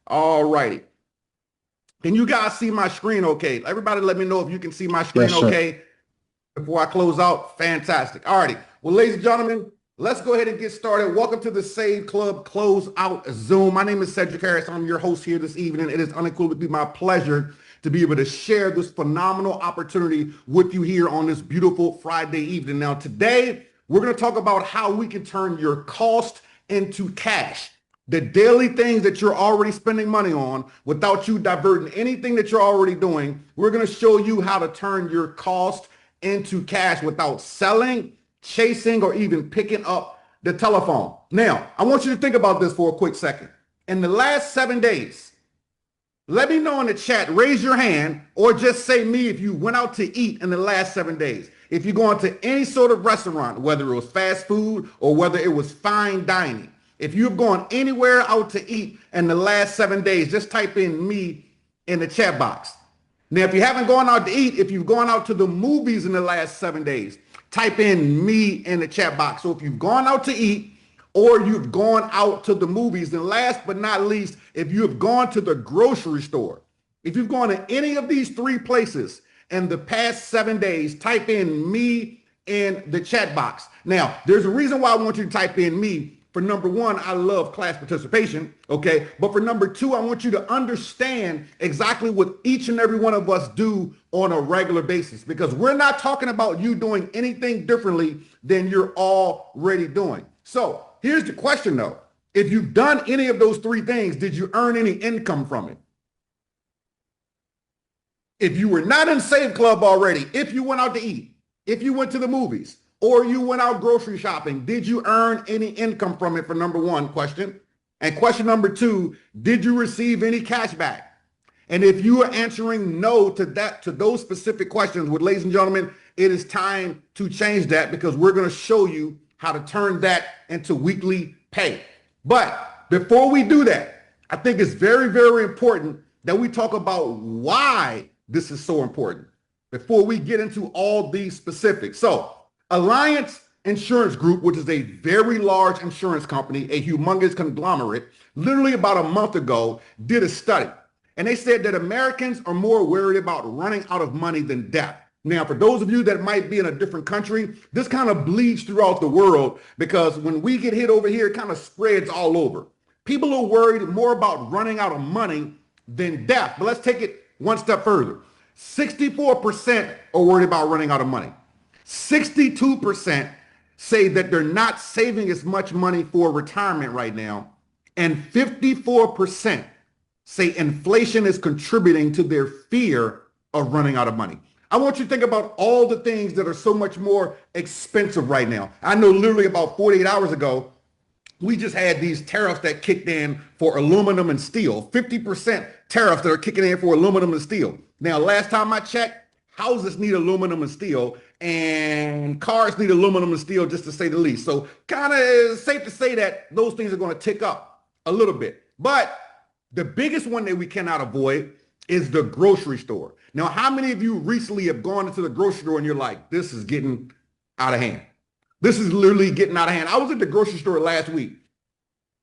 All righty. Can you guys see my screen okay? Everybody let me know if you can see my screen Yes, sir. okay before I close out. Fantastic. All righty. Well, ladies and gentlemen, let's go ahead and get started. Welcome to the Save Club Close Out Zoom. My name is Cedric Harris. I'm your host here this evening. It is unequivocally my pleasure to be able to share this phenomenal opportunity with you here on this beautiful Friday evening. Now, today, we're going to talk about how we can turn your cost into cash. The daily things that you're already spending money on without you diverting anything that you're already doing. We're going to show you how to turn your cost into cash without selling, chasing, or even picking up the telephone. Now, I want you to think about this for a quick second. In the last 7 days, let me know in the chat, raise your hand, or just say me if you went out to eat in the last 7 days. If you go into any sort of restaurant, whether it was fast food or whether it was fine dining, if you've gone anywhere out to eat in the last 7 days, just type in me in the chat box. Now, if you haven't gone out to eat, if you've gone out to the movies in the last 7 days, type in me in the chat box. So if you've gone out to eat or you've gone out to the movies, and last but not least, if you have gone to the grocery store, if you've gone to any of these three places in the past 7 days, type in me in the chat box. Now, there's a reason why I want you to type in me. For number one, I love class participation, okay? But for number two, I want you to understand exactly what each and every one of us do on a regular basis, because we're not talking about you doing anything differently than you're already doing. So here's the question though. If you've done any of those three things, did you earn any income from it? If you were not in Save Club already, if you went out to eat, if you went to the movies, or you went out grocery shopping, did you earn any income from it, for number one question? And question number two, did you receive any cash back? And if you are answering no to those specific questions, well, ladies and gentlemen, it is time to change that, because we're going to show you how to turn that into weekly pay. But before we do that, I think it's very, very important that we talk about why this is so important before we get into all these specifics. So Alliance Insurance Group, which is a very large insurance company, a humongous conglomerate, literally about a month ago, did a study. And they said that Americans are more worried about running out of money than death. Now, for those of you that might be in a different country, this kind of bleeds throughout the world, because when we get hit over here, it kind of spreads all over. People are worried more about running out of money than death. But let's take it one step further. 64% are worried about running out of money. 62% say that they're not saving as much money for retirement right now. And 54% say inflation is contributing to their fear of running out of money. I want you to think about all the things that are so much more expensive right now. I know literally about 48 hours ago, we just had these tariffs that kicked in for aluminum and steel, 50% tariffs that are kicking in for aluminum and steel. Now, last time I checked, houses need aluminum and steel, and cars need aluminum and steel, just to say the least. So kind of safe to say that those things are going to tick up a little bit. But the biggest one that we cannot avoid is the grocery store. Now, how many of you recently have gone into the grocery store and you're like, this is getting out of hand? This is literally getting out of hand. I was at the grocery store last week.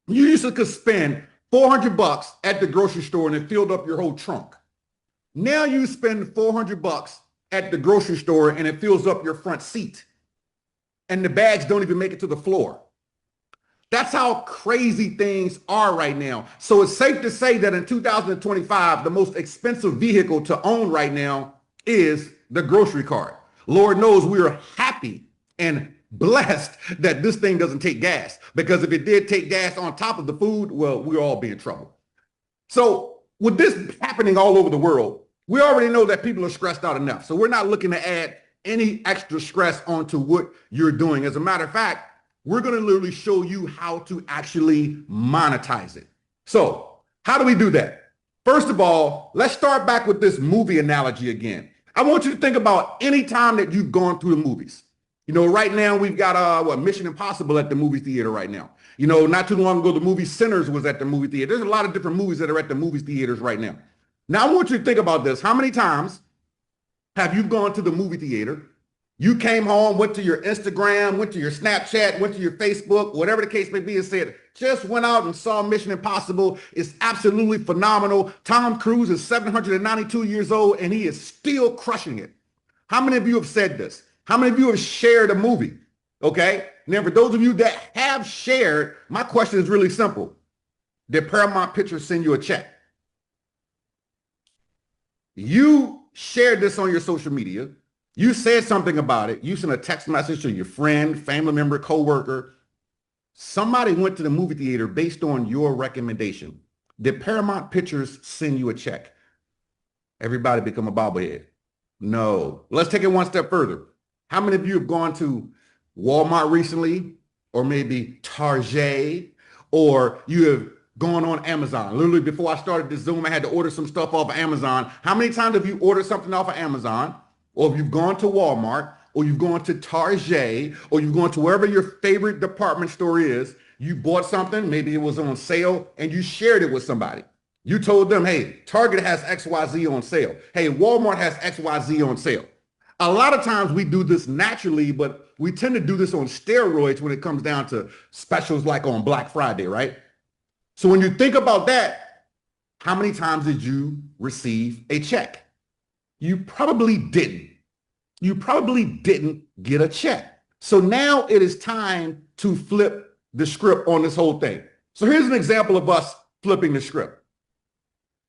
You used to could spend $400 at the grocery store and it filled up your whole trunk. Now you spend $400 at the grocery store and it fills up your front seat. And the bags don't even make it to the floor. That's how crazy things are right now. So it's safe to say that in 2025, the most expensive vehicle to own right now is the grocery cart. Lord knows we are happy and blessed that this thing doesn't take gas, because if it did take gas on top of the food, well, we'll all be in trouble. So with this happening all over the world, we already know that people are stressed out enough. So we're not looking to add any extra stress onto what you're doing. As a matter of fact, we're going to literally show you how to actually monetize it. So how do we do that? First of all, let's start back with this movie analogy again. I want you to think about any time that you've gone through the movies. You know, right now we've got Mission Impossible at the movie theater right now. You know, not too long ago, the movie Sinners was at the movie theater. There's a lot of different movies that are at the movie theaters right now. Now, I want you to think about this. How many times have you gone to the movie theater? You came home, went to your Instagram, went to your Snapchat, went to your Facebook, whatever the case may be, and said, just went out and saw Mission Impossible. It's absolutely phenomenal. Tom Cruise is 792 years old and he is still crushing it. How many of you have said this? How many of you have shared a movie? Okay. Now, for those of you that have shared, my question is really simple. Did Paramount Pictures send you a check? You shared this on your social media. You said something about it. You sent a text message to your friend, family member, coworker. Somebody went to the movie theater based on your recommendation. Did Paramount Pictures send you a check? Everybody become a bobblehead. No. Let's take it one step further. How many of you have gone to Walmart recently, or maybe Target, or you have gone on Amazon? Literally, before I started this Zoom, I had to order some stuff off of Amazon. How many times have you ordered something off of Amazon, or if you've gone to Walmart, or you've gone to Target, or you've gone to wherever your favorite department store is, you bought something, maybe it was on sale, and you shared it with somebody. You told them, hey, Target has XYZ on sale. Hey, Walmart has XYZ on sale. A lot of times we do this naturally, but we tend to do this on steroids when it comes down to specials like on Black Friday, right? So when you think about that, how many times did you receive a check? You probably didn't. You probably didn't get a check. So now it is time to flip the script on this whole thing. So here's an example of us flipping the script.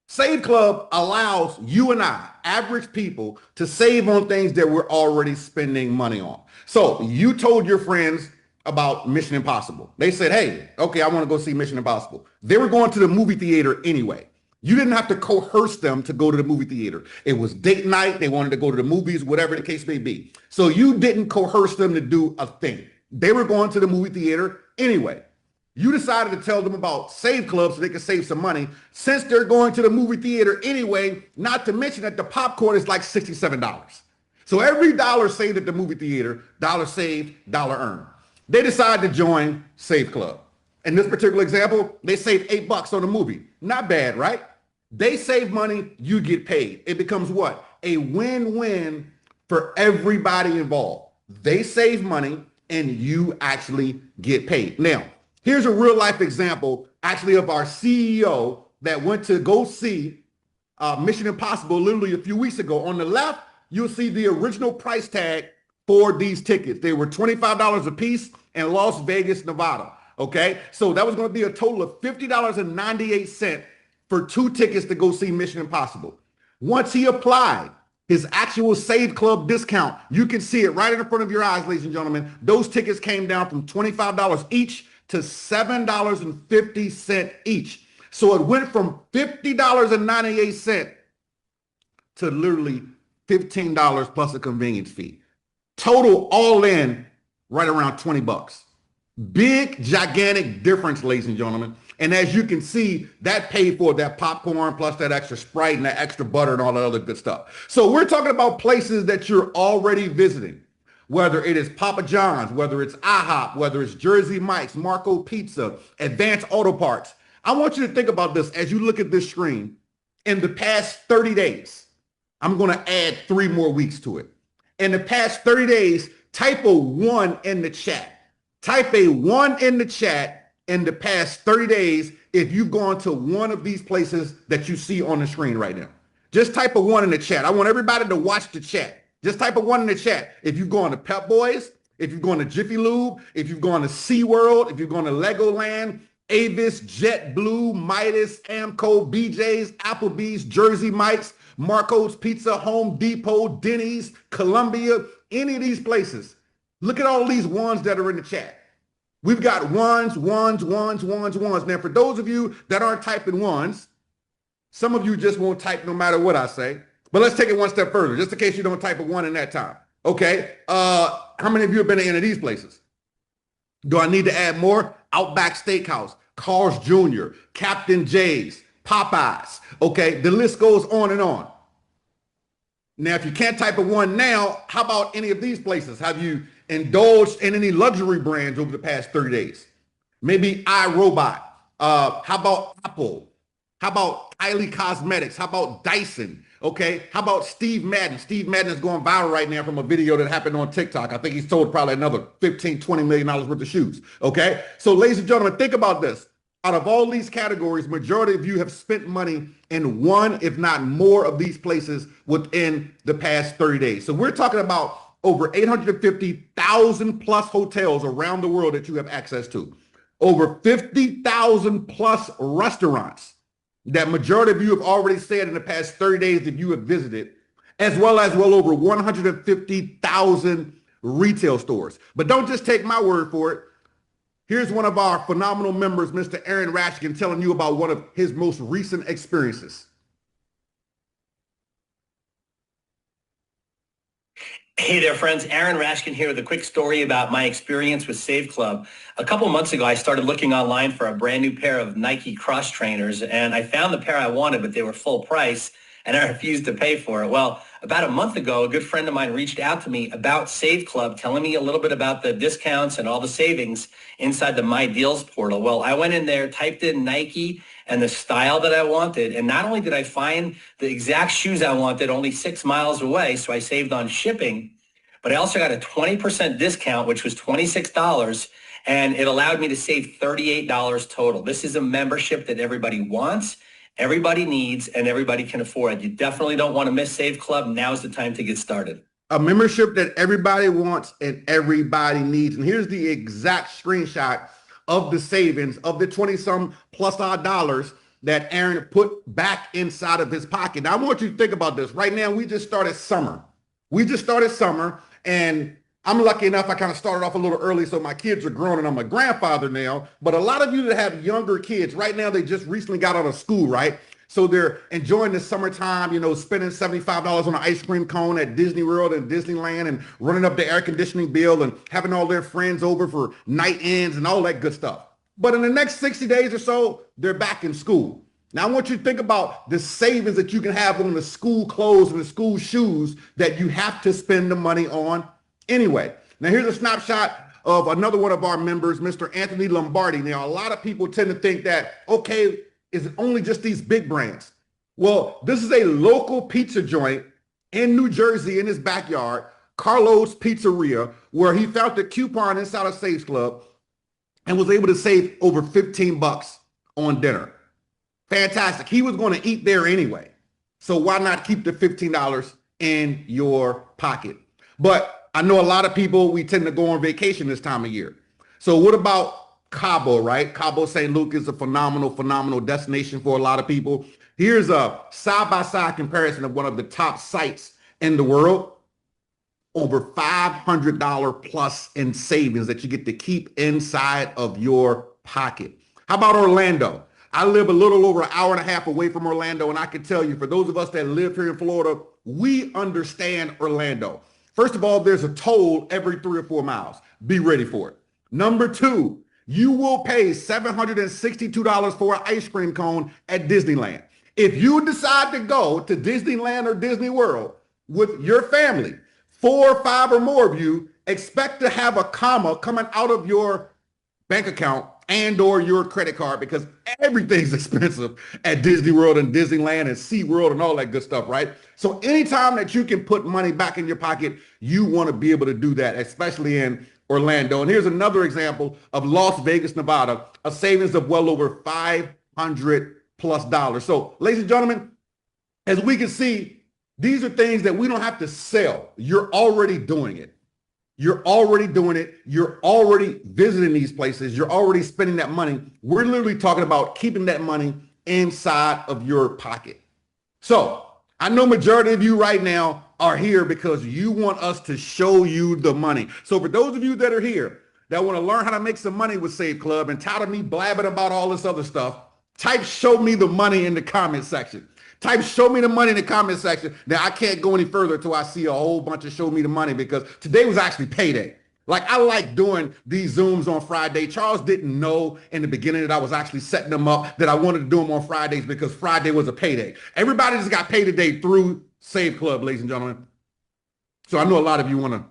Save Club allows you and I, average people, to save on things that we're already spending money on. So you told your friends about Mission Impossible. They said, hey, okay, I want to go see Mission Impossible. They were going to the movie theater anyway. You didn't have to coerce them to go to the movie theater. It was date night. They wanted to go to the movies, whatever the case may be. So you didn't coerce them to do a thing. They were going to the movie theater anyway. You decided to tell them about Save Club so they could save some money since they're going to the movie theater anyway, not to mention that the popcorn is like $67. So every dollar saved at the movie theater, dollar saved, dollar earned. They decided to join Save Club. In this particular example, they saved $8 on the movie. Not bad, right? They save money, you get paid. It becomes what? A win-win for everybody involved. They save money and you actually get paid. Now, here's a real life example actually of our CEO that went to go see Mission Impossible literally a few weeks ago. On the left, you'll see the original price tag for these tickets. They were $25 a piece in Las Vegas, Nevada. Okay, so that was going to be a total of $50.98 for 2 tickets to go see Mission Impossible. Once he applied his actual Save Club discount, you can see it right in front of your eyes, ladies and gentlemen. Those tickets came down from $25 each to $7.50 each. So it went from $50.98 to literally $15 plus a convenience fee. Total all in right around $20. Big, gigantic difference, ladies and gentlemen. And as you can see, that paid for that popcorn plus that extra Sprite and that extra butter and all that other good stuff. So we're talking about places that you're already visiting, whether it is Papa John's, whether it's IHOP, whether it's Jersey Mike's, Marco Pizza, Advanced Auto Parts. I want you to think about this as you look at this screen. In the past 30 days, I'm going to add 3 more weeks to it. In the past 30 days, type a 1 in the chat. Type a 1 in the chat in the past 30 days if you've gone to one of these places that you see on the screen right now. Just type a 1 in the chat. I want everybody to watch the chat. Just type a 1 in the chat. If you've gone to Pep Boys, if you've gone to Jiffy Lube, if you've gone to SeaWorld, if you've gone to Legoland, Avis, JetBlue, Midas, Amco, BJ's, Applebee's, Jersey Mike's, Marco's Pizza, Home Depot, Denny's, Columbia, any of these places. Look at all these ones that are in the chat. We've got ones. Now, for those of you that aren't typing ones, some of you just won't type no matter what I say. But let's take it one step further, just in case you don't type a 1 in that time. Okay. How many of you have been to any of these places? Do I need to add more? Outback Steakhouse, Carl's Jr., Captain J's, Popeyes. Okay. The list goes on and on. Now, if you can't type a 1 now, how about any of these places? Have you indulged in any luxury brands over the past 30 days? Maybe iRobot. How about Apple? How about Kylie Cosmetics? How about Dyson? Okay, how about Steve Madden? Steve Madden is going viral right now from a video that happened on TikTok. I think he's sold probably another $15-20 million worth of shoes. Okay, so ladies and gentlemen, think about this. Out of all these categories, majority of you have spent money in one, if not more, of these places within the past 30 days. So we're talking about over 850,000 plus hotels around the world that you have access to. Over 50,000 plus restaurants that majority of you have already said in the past 30 days that you have visited, as well over 150,000 retail stores. But don't just take my word for it. Here's one of our phenomenal members, Mr. Aaron Rashkin, telling you about one of his most recent experiences. Hey there, friends. Aaron Rashkin here with a quick story about my experience with saveclub. A couple months ago, I started looking online for a brand new pair of Nike cross trainers, and I found the pair I wanted, but they were full price, and I refused to pay for it. Well, about a month ago, a good friend of mine reached out to me about saveclub, telling me a little bit about the discounts and all the savings inside the My Deals portal. Well, I went in there, typed in Nike and the style that I wanted. And not only did I find the exact shoes I wanted only 6 miles away, so I saved on shipping, but I also got a 20% discount, which was $26, and it allowed me to save $38 total. This is a membership that everybody wants, everybody needs, and everybody can afford. You definitely don't want to miss saveclub. Now's the time to get started. A membership that everybody wants and everybody needs. And here's the exact screenshot of the savings of the 20-some plus odd dollars that Aaron put back inside of his pocket. Now, I want you to think about this. Right now, we just started summer. And I'm lucky enough, I kind of started off a little early, so my kids are grown and I'm a grandfather now. But a lot of you that have younger kids, right now, they just recently got out of school, right? So they're enjoying the summertime, you know, spending $75 on an ice cream cone at Disney World and Disneyland and running up the air conditioning bill and having all their friends over for night ends and all that good stuff. But in the next 60 days or so, they're back in school. Now, I want you to think about the savings that you can have on the school clothes and the school shoes that you have to spend the money on anyway. Now, here's a snapshot of another one of our members, Mr. Anthony Lombardi. Now, a lot of people tend to think that, okay, is it only just these big brands? Well, this is a local pizza joint in New Jersey in his backyard, Carlo's Pizzeria, where he found the coupon inside of saveclub and was able to save over 15 bucks on dinner. Fantastic. He was going to eat there anyway. So why not keep the $15 in your pocket? But I know a lot of people, we tend to go on vacation this time of year. So what about Cabo, right? Cabo St. Luke is a phenomenal destination for a lot of people. Here's a side-by-side comparison of one of the top sites in the world. Over $500 plus in savings that you get to keep inside of your pocket. How about Orlando? I live a little over an hour and a half away from Orlando, and I can tell you, for those of us that live here in Florida, we understand Orlando. First of all, there's a toll every 3 or 4 miles. Be ready for it. Number 2, you will pay $762 for an ice cream cone at Disneyland. If you decide to go to Disneyland or Disney World with your family, 4 or 5 or more of you, expect to have a comma coming out of your bank account and or your credit card, because everything's expensive at Disney World and Disneyland and SeaWorld and all that good stuff, right? So anytime that you can put money back in your pocket, you want to be able to do that, especially in Orlando. And here's another example of Las Vegas, Nevada, a savings of well over $500 plus. So ladies and gentlemen, as we can see, these are things that we don't have to sell. You're already doing it. You're already doing it. You're already visiting these places. You're already spending that money. We're literally talking about keeping that money inside of your pocket. So I know majority of you right now are here because you want us to show you the money. So for those of you that are here that want to learn how to make some money with saveclub and tired of me blabbing about all this other stuff, type "show me the money" in the comment section. Type "show me the money" in the comment section. Now, I can't go any further until I see a whole bunch of "show me the money," because today was actually payday. Like, I like doing these Zooms on Friday. Charles didn't know in the beginning that I was actually setting them up, that I wanted to do them on Fridays because Friday was a payday. Everybody just got paid today through saveclub, ladies and gentlemen. So I know a lot of you want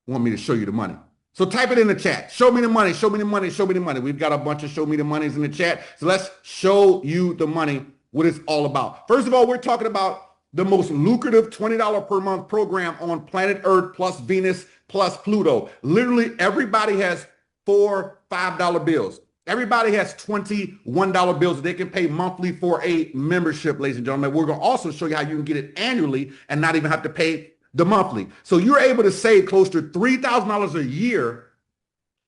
me to show you the money. So type it in the chat. Show me the money, show me the money, show me the money. We've got a bunch of show me the monies in the chat. So let's show you the money, what it's all about. First of all, we're talking about the most lucrative $20 per month program on planet Earth plus Venus plus Pluto. Literally everybody has $4-5 bills. Everybody has $21 bills that they can pay monthly for a membership, ladies and gentlemen. We're going to also show you how you can get it annually and not even have to pay the monthly. So you're able to save close to $3,000 a year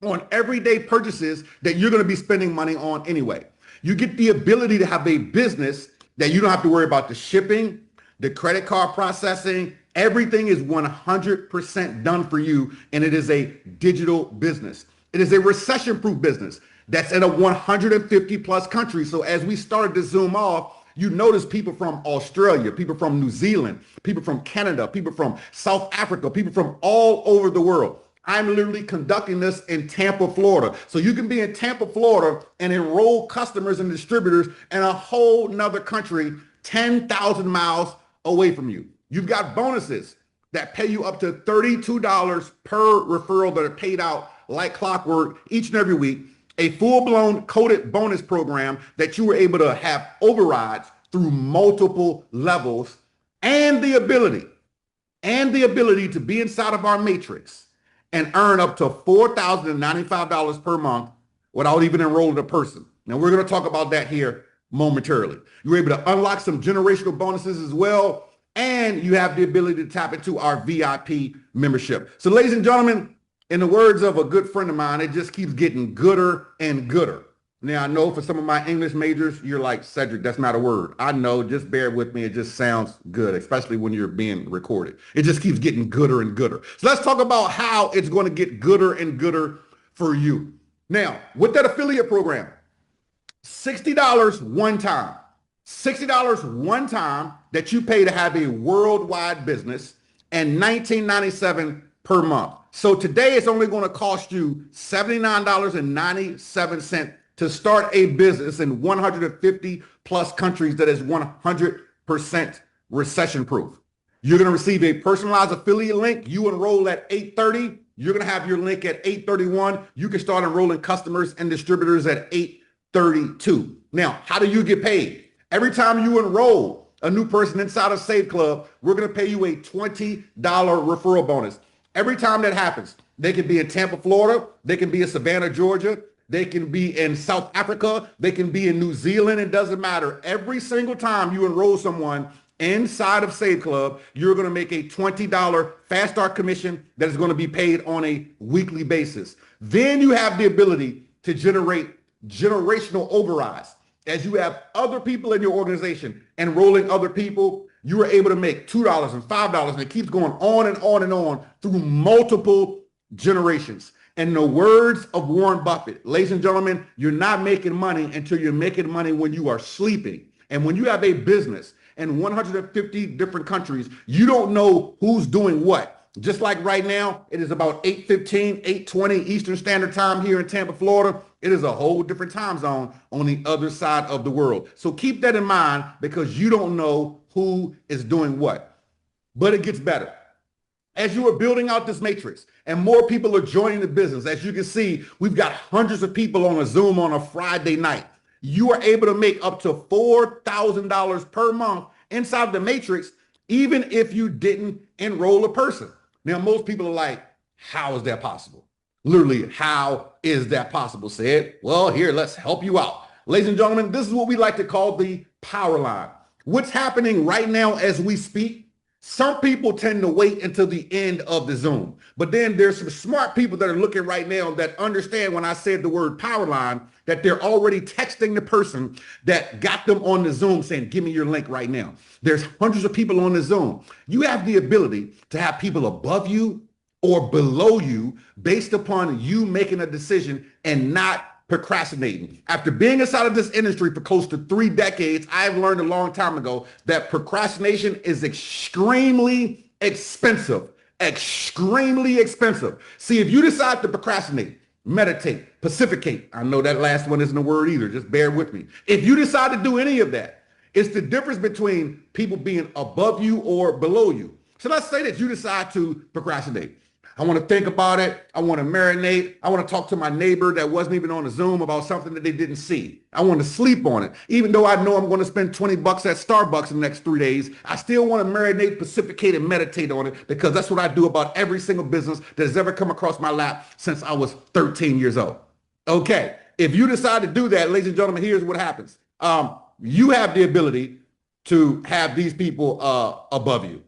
on everyday purchases that you're going to be spending money on anyway. You get the ability to have a business that you don't have to worry about the shipping, the credit card processing. Everything is 100% done for you, and it is a digital business. It is a recession-proof business that's in a 150 plus countries. So as we started to zoom off, you notice people from Australia, people from New Zealand, people from Canada, people from South Africa, people from all over the world. I'm literally conducting this in Tampa, Florida. So you can be in Tampa, Florida and enroll customers and distributors in a whole nother country 10,000 miles away from you. You've got bonuses that pay you up to $32 per referral that are paid out like clockwork each and every week. A full-blown coded bonus program that you were able to have overrides through multiple levels, and the ability to be inside of our matrix and earn up to $4,095 per month without even enrolling a person. Now, we're going to talk about that here momentarily. You're able to unlock some generational bonuses as well, and you have the ability to tap into our VIP membership. So, ladies and gentlemen, in the words of a good friend of mine, it just keeps getting gooder and gooder. Now, I know for some of my English majors, you're like, Cedric, that's not a word. I know, just bear with me. It just sounds good, especially when you're being recorded. It just keeps getting gooder and gooder. So let's talk about how it's going to get gooder and gooder for you. Now, with that affiliate program, $60 one time. $60 one time that you pay to have a worldwide business, and $19.97 per month. So today it's only going to cost you $79.97 to start a business in 150 plus countries that is 100% recession proof. You're going to receive a personalized affiliate link. You enroll at 8:30. You're going to have your link at 8:31. You can start enrolling customers and distributors at 8:32. Now, how do you get paid? Every time you enroll a new person inside of Save Club, we're going to pay you a $20 referral bonus. Every time that happens, they can be in Tampa, Florida. They can be in Savannah, Georgia. They can be in South Africa. They can be in New Zealand. It doesn't matter. Every single time you enroll someone inside of Save Club, you're going to make a $20 fast start commission that is going to be paid on a weekly basis. Then you have the ability to generate generational overrides. As you have other people in your organization enrolling other people, you are able to make $2 and $5, and it keeps going on and on and on through multiple generations. In the words of Warren Buffett, ladies and gentlemen, you're not making money until you're making money when you are sleeping. And when you have a business in 150 different countries, you don't know who's doing what. Just like right now, it is about 8:15, 8:20 Eastern Standard Time here in Tampa, Florida. It is a whole different time zone on the other side of the world. So keep that in mind, because you don't know who is doing what. But it gets better. As you are building out this matrix and more people are joining the business, as you can see, we've got hundreds of people on a Zoom on a Friday night. You are able to make up to $4,000 per month inside the matrix, even if you didn't enroll a person. Now, most people are like, how is that possible? Literally, how is that possible? Said, well, here, let's help you out. Ladies and gentlemen, this is what we like to call the power line. What's happening right now as we speak? Some people tend to wait until the end of the Zoom, but then there's some smart people that are looking right now that understand when I said the word power line, that they're already texting the person that got them on the Zoom saying, give me your link right now. There's hundreds of people on the Zoom. You have the ability to have people above you or below you based upon you making a decision and not procrastinating. After being inside of this industry for close to 3 decades, I've learned a long time ago that procrastination is extremely expensive. Extremely expensive. See, if you decide to procrastinate, meditate, pacificate, I know that last one isn't a word either, just bear with me. If you decide to do any of that, it's the difference between people being above you or below you. So let's say that you decide to procrastinate. I want to think about it. I want to marinate. I want to talk to my neighbor that wasn't even on the Zoom about something that they didn't see. I want to sleep on it. Even though I know I'm going to spend 20 bucks at Starbucks in the next 3 days, I still want to marinate, pacificate, and meditate on it because that's what I do about every single business that has ever come across my lap since I was 13 years old. Okay. If you decide to do that, ladies and gentlemen, here's what happens. You have the ability to have these people above you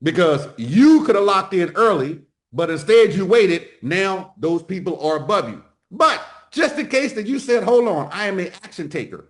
because you could have locked in early, but instead you waited. Now those people are above you. But just in case that you said, hold on, I am an action taker.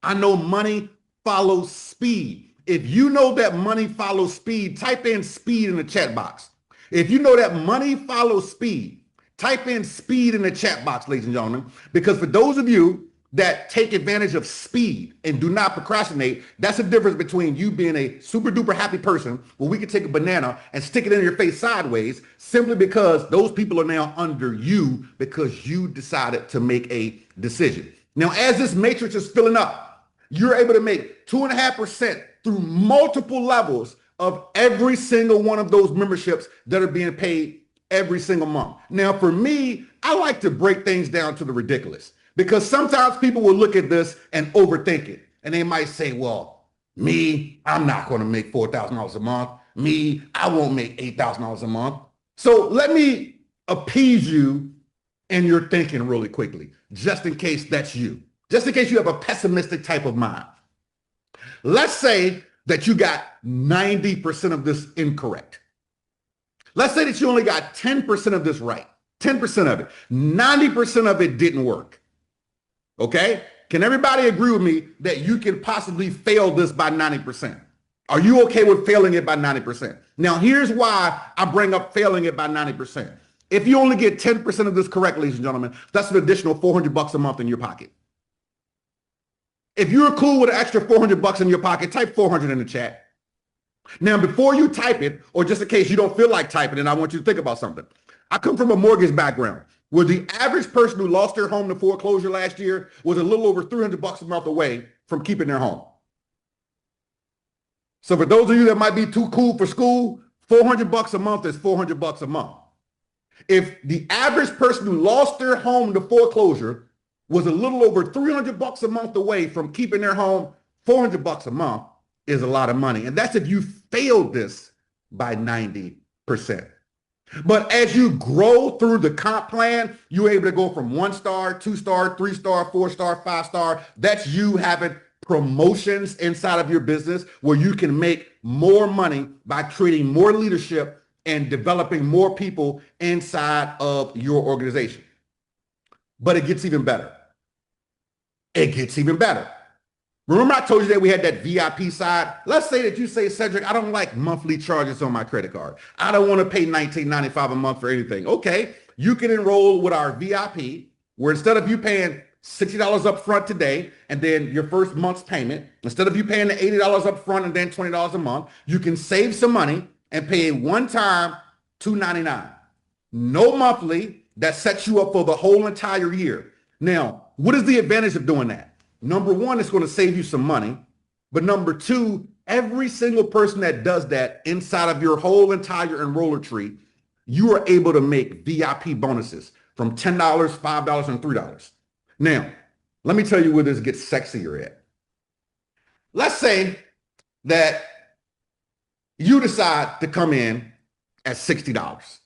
I know money follows speed. If you know that money follows speed, type in speed in the chat box. If you know that money follows speed, type in speed in the chat box, ladies and gentlemen, because for those of you that take advantage of speed and do not procrastinate, that's the difference between you being a super duper happy person where we can take a banana and stick it in your face sideways simply because those people are now under you because you decided to make a decision. Now, as this matrix is filling up, you're able to make 2.5% through multiple levels of every single one of those memberships that are being paid every single month. Now, for me, I like to break things down to the ridiculous. Because sometimes people will look at this and overthink it. And they might say, well, me, I'm not going to make $4,000 a month. Me, I won't make $8,000 a month. So let me appease you in your thinking really quickly, just in case that's you. Just in case you have a pessimistic type of mind. Let's say that you got 90% of this incorrect. Let's say that you only got 10% of this right. 10% of it. 90% of it didn't work. Okay? Can everybody agree with me that you can possibly fail this by 90%? Are you okay with failing it by 90%? Now, here's why I bring up failing it by 90%. If you only get 10% of this correct, ladies and gentlemen, that's an additional $400 a month in your pocket. If you're cool with an extra $400 in your pocket, type 400 in the chat. Now, before you type it, or just in case you don't feel like typing it, I want you to think about something. I come from a mortgage background, where the average person who lost their home to foreclosure last year was a little over $300 a month away from keeping their home. So for those of you that might be too cool for school, $400 a month is $400 a month. If the average person who lost their home to foreclosure was a little over $300 a month away from keeping their home, $400 a month is a lot of money. And that's if you failed this by 90%. But as you grow through the comp plan, you're able to go from 1-star, 2-star, 3-star, 4-star, 5-star. That's you having promotions inside of your business where you can make more money by creating more leadership and developing more people inside of your organization. But it gets even better. It gets even better. Remember I told you that we had that VIP side? Let's say that you say, Cedric, I don't like monthly charges on my credit card. I don't want to pay $19.95 a month for anything. Okay, you can enroll with our VIP, where instead of you paying $60 up front today and then your first month's payment, instead of you paying the $80 up front and then $20 a month, you can save some money and pay a one-time $2.99. No monthly. That sets you up for the whole entire year. Now, what is the advantage of doing that? Number one, it's going to save you some money. But number two, every single person that does that inside of your whole entire enroller tree, you are able to make VIP bonuses from $10, $5, and $3. Now, let me tell you where this gets sexier at. Let's say that you decide to come in at $60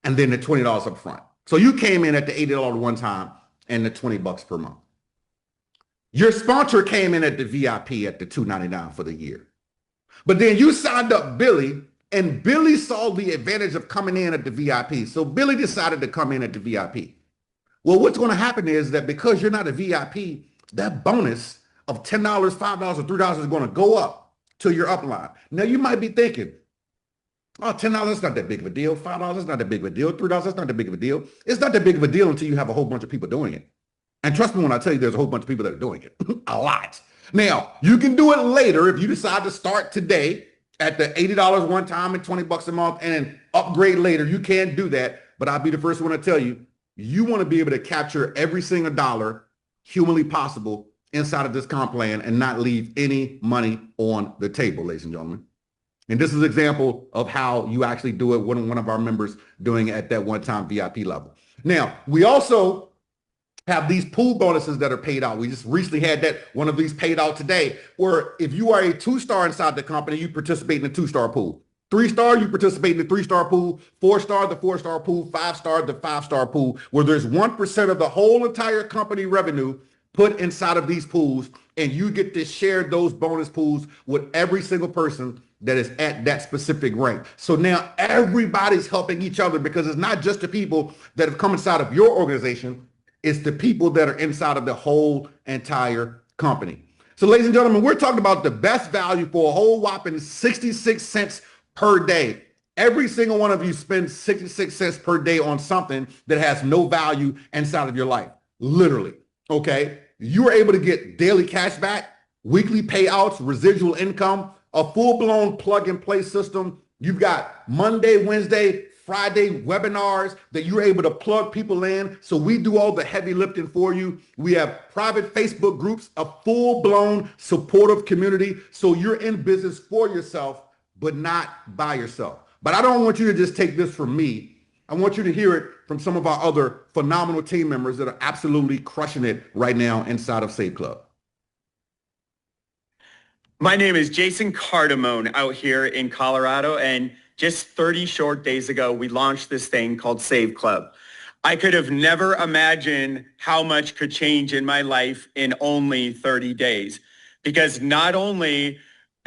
and then the $20 up front. So you came in at the $80 one time and the $20 per month. Your sponsor came in at the VIP at the $2.99 for the year. But then you signed up Billy, and Billy saw the advantage of coming in at the VIP. So Billy decided to come in at the VIP. Well, what's going to happen is that because you're not a VIP, that bonus of $10, $5, or $3 is going to go up to your upline. Now you might be thinking, oh, $10, that's not that big of a deal. $5, that's not that big of a deal. $3, that's not that big of a deal. It's not that big of a deal until you have a whole bunch of people doing it. And trust me when I tell you there's a whole bunch of people that are doing it. A lot. Now, you can do it later if you decide to start today at the $80 one time and $20 a month and then upgrade later. You can do that. But I'll be the first one to tell you, you want to be able to capture every single dollar humanly possible inside of this comp plan and not leave any money on the table, ladies and gentlemen. And this is an example of how you actually do it, one of our members doing it at that one-time VIP level. Now, we also have these pool bonuses that are paid out. We just recently had one of these paid out today, where if you are a 2-star inside the company, you participate in the 2-star pool. 3-star, you participate in the 3-star pool. 4-star, the 4-star pool. 5-star, the 5-star pool, where there's 1% of the whole entire company revenue put inside of these pools, and you get to share those bonus pools with every single person that is at that specific rank. So now everybody's helping each other, because it's not just the people that have come inside of your organization, it's the people that are inside of the whole entire company. So ladies and gentlemen, we're talking about the best value for a whole whopping 66 cents per day. Every single one of you spends 66 cents per day on something that has no value inside of your life. Literally, okay? You are able to get daily cash back, weekly payouts, residual income, a full-blown plug-and-play system. You've got Monday, Wednesday, Friday webinars that you're able to plug people in. So we do all the heavy lifting for you. We have private Facebook groups, a full-blown supportive community. So you're in business for yourself, but not by yourself. But I don't want you to just take this from me. I want you to hear it from some of our other phenomenal team members that are absolutely crushing it right now inside of Save Club. My name is Jason Cardamone out here in Colorado, and just 30 short days ago, we launched this thing called Save Club. I could have never imagined how much could change in my life in only 30 days, because not only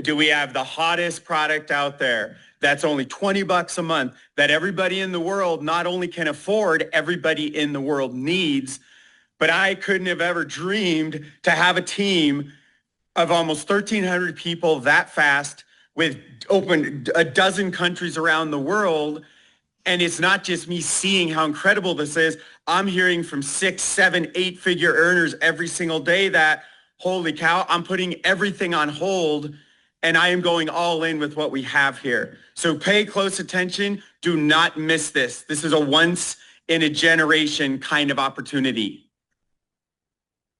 do we have the hottest product out there that's only $20 a month that everybody in the world not only can afford, everybody in the world needs, but I couldn't have ever dreamed to have a team of almost 1,300 people that fast, with open a dozen countries around the world. And it's not just me seeing how incredible this is. I'm hearing from 6, 7, 8-figure earners every single day that, holy cow, I'm putting everything on hold and I am going all in with what we have here. So pay close attention. Do not miss this. This is a once in a generation kind of opportunity.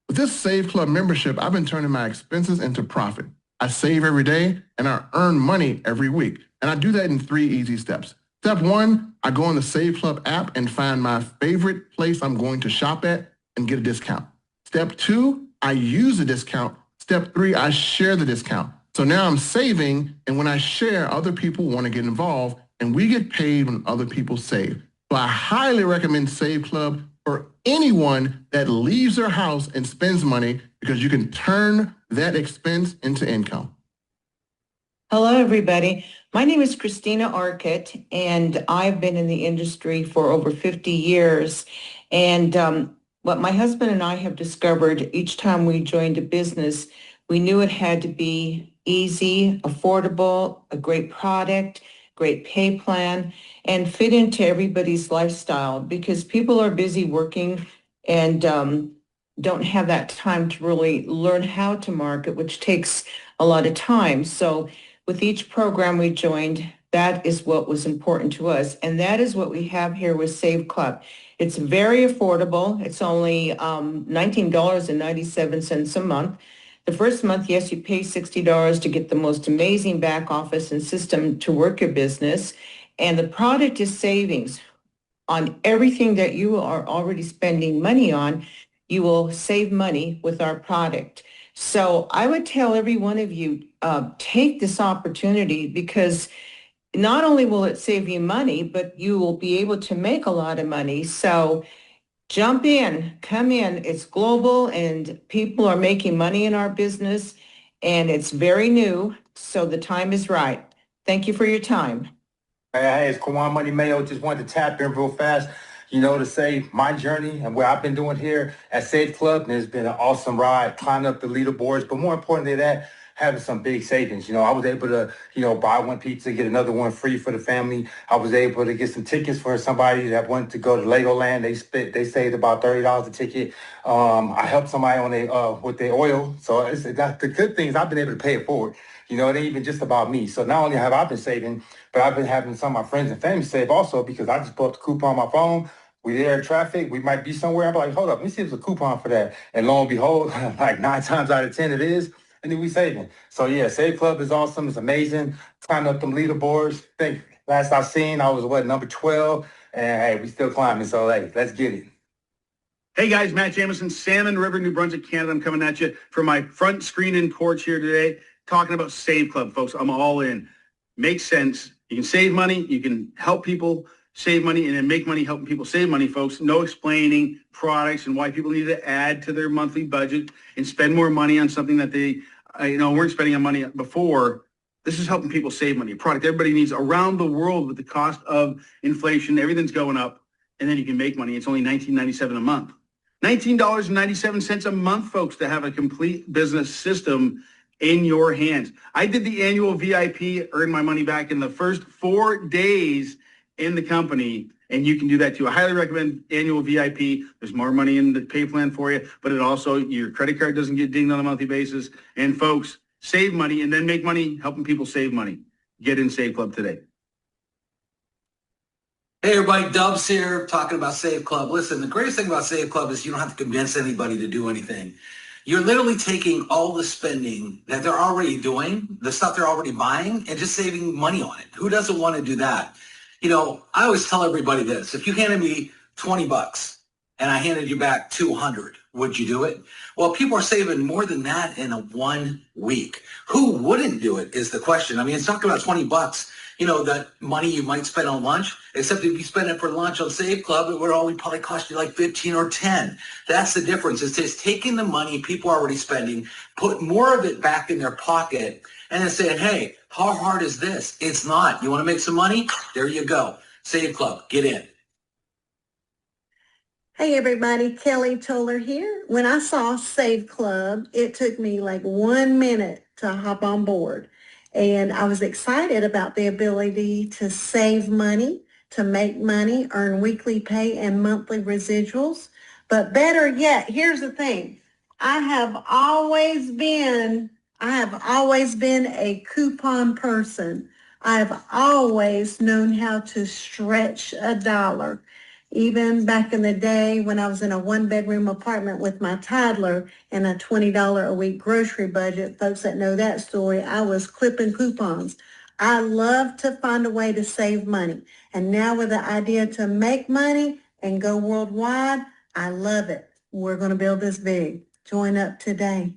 With this Save Club membership, I've been turning my expenses into profit. I save every day and I earn money every week. And I do that in 3 easy steps. Step 1, I go on the Save Club app and find my favorite place I'm going to shop at and get a discount. Step 2, I use a discount. Step 3, I share the discount. So now I'm saving, and when I share, other people want to get involved, and we get paid when other people save. So I highly recommend Save Club for anyone that leaves their house and spends money, because you can turn that expense into income. Hello, everybody. My name is Christina Arquette, and I've been in the industry for over 50 years. And what my husband and I have discovered each time we joined a business, we knew it had to be easy, affordable, a great product, great pay plan, and fit into everybody's lifestyle, because people are busy working and don't have that time to really learn how to market, which takes a lot of time. So with each program we joined, that is what was important to us. And that is what we have here with Save Club. It's very affordable. It's only $19.97 a month. The first month, yes, you pay $60 to get the most amazing back office and system to work your business. And the product is savings on everything that you are already spending money on. You will save money with our product. So I would tell every one of you, take this opportunity, because not only will it save you money, but you will be able to make a lot of money. So jump in, come in. It's global and people are making money in our business, and it's very new. So the time is right. Thank you for your time. Hey, it's Kawan Money Mayo. Just wanted to tap in real fast, to say my journey and what I've been doing here at Save Club. And it's been an awesome ride, climbing up the leaderboards. But more importantly than that, having some big savings. I was able to, buy one pizza, get another one free for the family. I was able to get some tickets for somebody that wanted to go to Legoland. They saved about $30 a ticket. I helped somebody on with their oil. So that's the good things. I've been able to pay it forward. It ain't even just about me. So not only have I been saving, but I've been having some of my friends and family save also, because I just bought the coupon on my phone. We there in traffic. We might be somewhere. I'm like, hold up, let me see if there's a coupon for that. And lo and behold, like 9 times out of 10 it is. and then we saving. So yeah, Save Club is awesome. It's amazing. Climbing up them leaderboards. I think last I seen, I was number 12, and hey, we still climbing. So hey, let's get it. Hey guys, Matt Jamison, Salmon River, New Brunswick, Canada. I'm coming at you from my front screen and porch here today, talking about Save Club, folks. I'm all in. Makes sense. You can save money. You can help people save money and then make money helping people save money, folks. No explaining products and why people need to add to their monthly budget and spend more money on something that they, weren't spending on money before. This is helping people save money. A product everybody needs around the world with the cost of inflation. Everything's going up, and then you can make money. It's only $19.97 a month. $19.97 a month, folks, to have a complete business system in your hands. I did the annual VIP, earned my money back in the first 4 days in the company, and you can do that too. I highly recommend annual VIP. There's more money in the pay plan for you, but it also, your credit card doesn't get dinged on a monthly basis. And folks, save money and then make money helping people save money. Get in Save Club today. Hey everybody, Dubs here, talking about Save Club. Listen, the greatest thing about Save Club is you don't have to convince anybody to do anything. You're literally taking all the spending that they're already doing, the stuff they're already buying, and just saving money on it. Who doesn't want to do that? I always tell everybody this. If you handed me $20 and I handed you back 200, would you do it? Well, people are saving more than that in a 1 week. Who wouldn't do it is the question. I mean, it's talking about $20. That money you might spend on lunch, except if you spend it for lunch on Save Club, it would only probably cost you like 15 or 10. That's the difference. It's just taking the money people are already spending, put more of it back in their pocket, and then saying, hey, how hard is this? It's not. You want to make some money? There you go. Save Club. Get in. Hey everybody, Kelly Toller here. When I saw Save Club, it took me like 1 minute to hop on board. And I was excited about the ability to save money, to make money, earn weekly pay and monthly residuals. But better yet, here's the thing. I have always been a coupon person. I've always known how to stretch a dollar. Even back in the day when I was in a 1-bedroom apartment with my toddler and a $20 a week grocery budget, folks that know that story, I was clipping coupons. I love to find a way to save money. And now with the idea to make money and go worldwide, I love it. We're going to build this big. Join up today.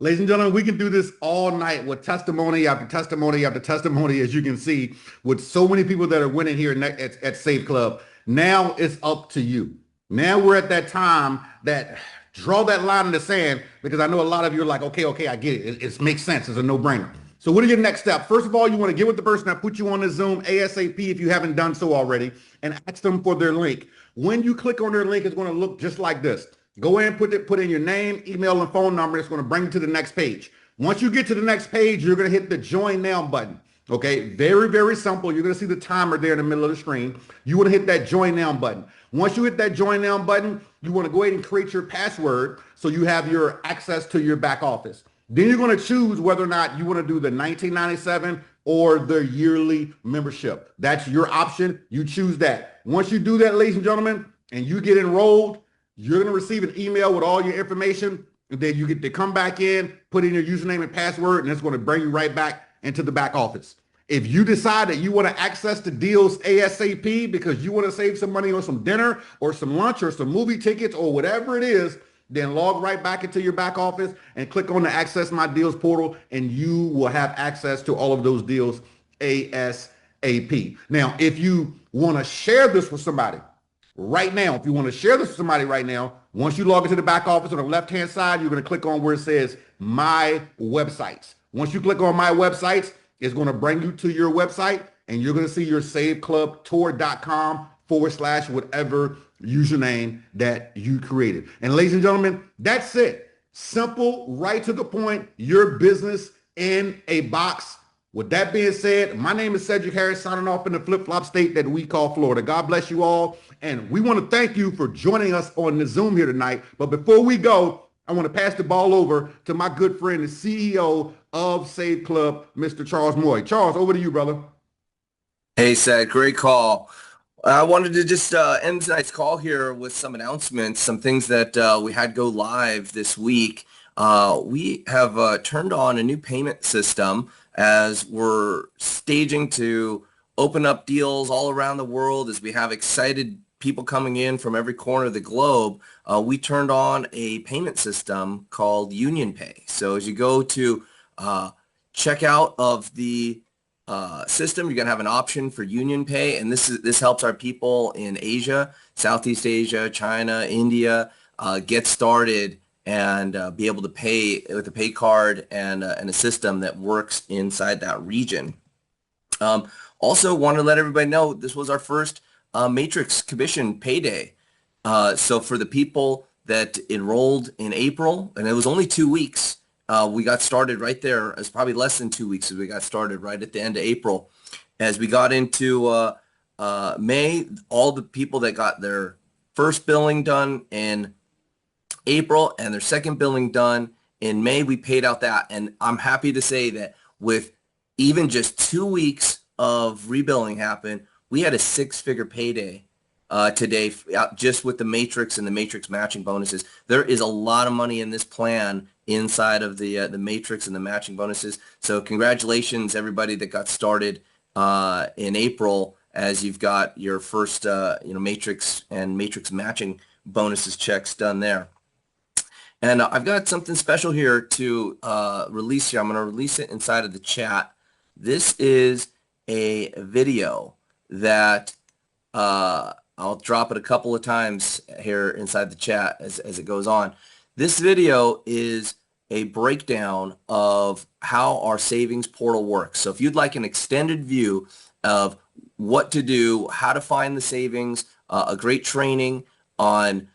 Ladies and gentlemen, we can do this all night with testimony after testimony after testimony, as you can see, with so many people that are winning here at Save Club. Now it's up to you. Now we're at that time that draw that line in the sand, because I know a lot of you are like, okay, I get it. It makes sense. It's a no-brainer. So what are your next steps? First of all, you want to get with the person that put you on the Zoom ASAP if you haven't done so already, and ask them for their link. When you click on their link, it's going to look just like this. Go in, put in your name, email, and phone number. It's going to bring you to the next page. Once you get to the next page, you're going to hit the Join Now button. Okay, very, very simple. You're going to see the timer there in the middle of the screen. You want to hit that Join Now button. Once you hit that Join Now button, you want to go ahead and create your password so you have your access to your back office. Then you're going to choose whether or not you want to do the $19.97 or the yearly membership. That's your option. You choose that. Once you do that, ladies and gentlemen, and you get enrolled, you're going to receive an email with all your information. And then you get to come back in, put in your username and password, and it's going to bring you right back into the back office. If you decide that you want to access the deals ASAP because you want to save some money on some dinner or some lunch or some movie tickets or whatever it is, then log right back into your back office and click on the Access My Deals portal, and you will have access to all of those deals ASAP. Now, if you want to share this with somebody right now, once you log into the back office on the left-hand side, you're going to click on where it says My Websites. Once you click on My Websites, it's going to bring you to your website, and you're going to see your saveclubtour.com/whatever username that you created. And ladies and gentlemen, that's it. Simple, right to the point, your business in a box. With that being said, my name is Cedric Harris, signing off in the flip-flop state that we call Florida. God bless you all. And we want to thank you for joining us on the Zoom here tonight. But before we go, I want to pass the ball over to my good friend, the CEO of Save Club, Mr. Charles Moy. Charles, over to you, brother. Hey, Seth, great call. I wanted to just end tonight's call here with some announcements, some things that we had go live this week. we have turned on a new payment system as we're staging to open up deals all around the world as we have excited people coming in from every corner of the globe. We turned on a payment system called Union Pay. So as you go to checkout of the system, you're going to have an option for Union Pay, and this helps our people in Asia, Southeast Asia, China, India get started and be able to pay with a pay card and a system that works inside that region. Also want to let everybody know this was our first Matrix commission payday. So for the people that enrolled in April, and it was only 2 weeks, we got started right there. It was probably less than 2 weeks as we got started right at the end of April. As we got into May, all the people that got their first billing done in April and their second billing done in May, we paid out that. And I'm happy to say that with even just 2 weeks of rebilling happen, we had a six-figure payday today just with the Matrix and the Matrix matching bonuses. There is a lot of money in this plan inside of the Matrix and the matching bonuses. So congratulations, everybody that got started in April, as you've got your first Matrix and Matrix matching bonuses checks done there. And I've got something special here to release here. I'm going to release it inside of the chat. This is a video that I'll drop it a couple of times here inside the chat as it goes on. This video is a breakdown of how our savings portal works. So if you'd like an extended view of what to do, how to find the savings, a great training on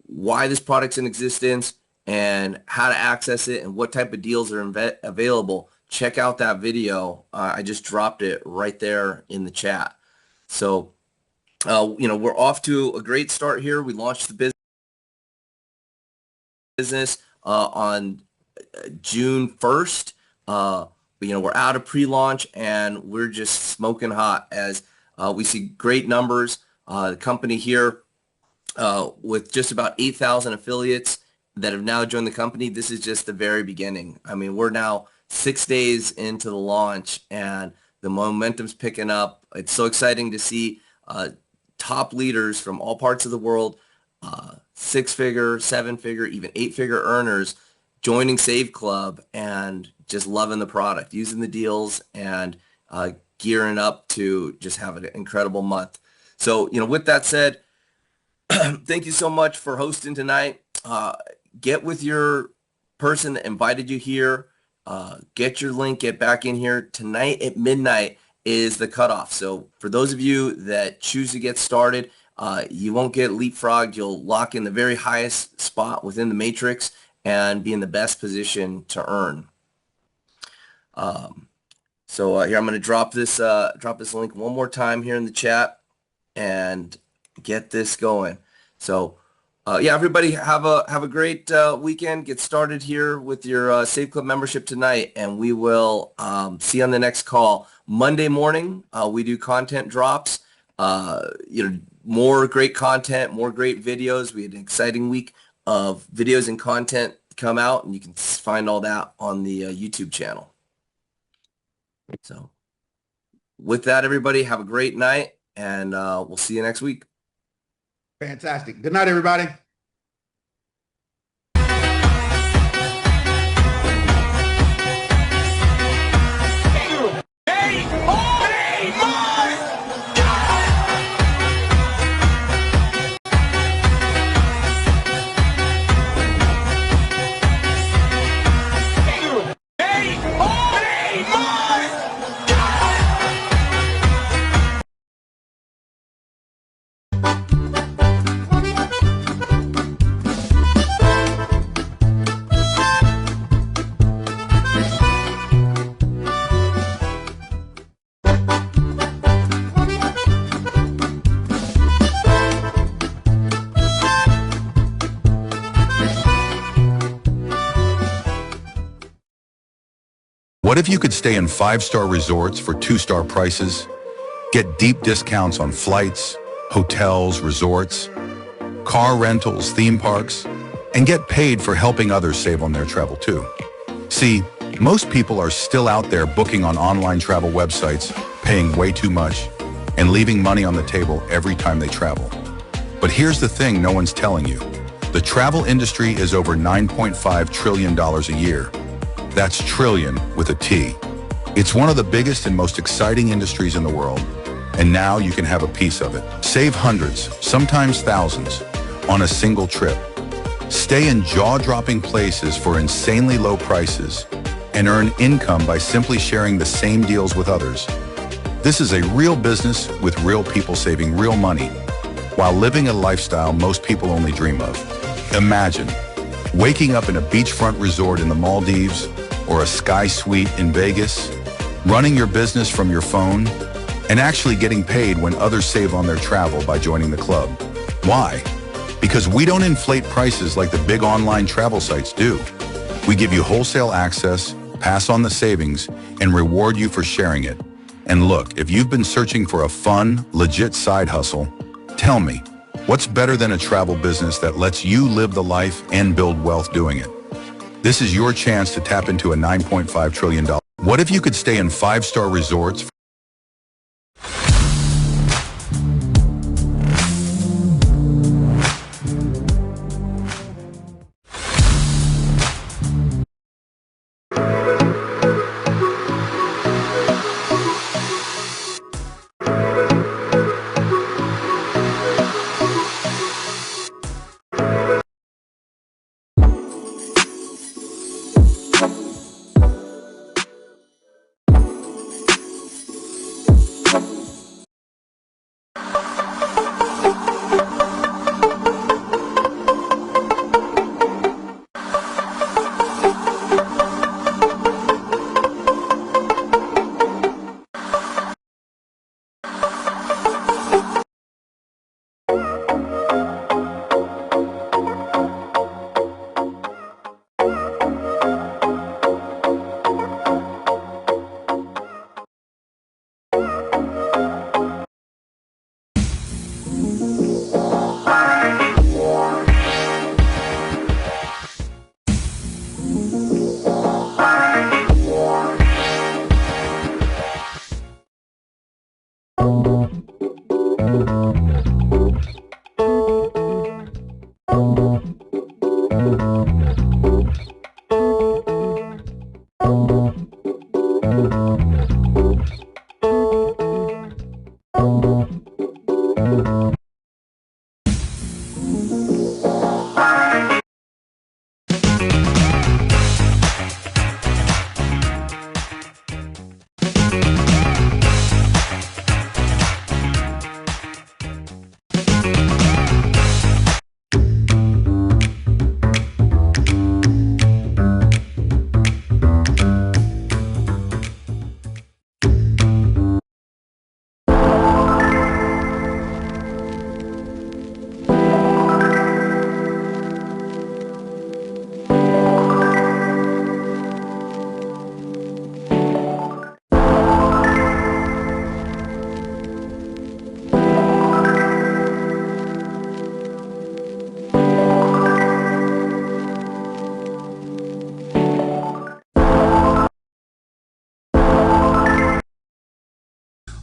why this product's in existence and how to access it and what type of deals are available, check out that video. I just dropped it right there in the chat. So, we're off to a great start here. We launched the business on June 1st. We're out of pre-launch and we're just smoking hot as we see great numbers. The company here with just about 8,000 affiliates that have now joined the company. This is just the very beginning. I mean, we're now 6 days into the launch and the momentum's picking up. It's so exciting to see top leaders from all parts of the world, six-figure, seven-figure, even eight-figure earners joining Save Club and just loving the product, using the deals and gearing up to just have an incredible month. So, with that said, thank you so much for hosting tonight. Get with your person that invited you here. Get your link, get back in here. Tonight at midnight is the cutoff. So for those of you that choose to get started, you won't get leapfrogged. You'll lock in the very highest spot within the matrix and be in the best position to earn. So here I'm going to drop this link one more time here in the chat and get this going. So everybody have a great weekend. Get started here with your Save Club membership tonight, and we will see you on the next call. Monday morning, we do content drops. More great content, more great videos. We had an exciting week of videos and content come out, and you can find all that on the YouTube channel. So with that, everybody, have a great night, and we'll see you next week. Fantastic. Good night, everybody. What if you could stay in 5-star resorts for 2-star prices? Get deep discounts on flights, hotels, resorts, car rentals, theme parks, and get paid for helping others save on their travel too. See, most people are still out there booking on online travel websites, paying way too much, and leaving money on the table every time they travel. But here's the thing no one's telling you. The travel industry is over $9.5 trillion a year. That's trillion with a T. It's one of the biggest and most exciting industries in the world, and now you can have a piece of it. Save hundreds, sometimes thousands, on a single trip. Stay in jaw-dropping places for insanely low prices, and earn income by simply sharing the same deals with others. This is a real business with real people saving real money, while living a lifestyle most people only dream of. Imagine waking up in a beachfront resort in the Maldives or a sky suite in Vegas, running your business from your phone, and actually getting paid when others save on their travel by joining the club. Why? Because we don't inflate prices like the big online travel sites do. We give you wholesale access, pass on the savings, and reward you for sharing it. And look, if you've been searching for a fun, legit side hustle, tell me, what's better than a travel business that lets you live the life and build wealth doing it? This is your chance to tap into a $9.5 trillion. What if you could stay in 5-star resorts?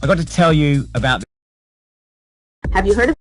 I got to tell you about. Have you heard of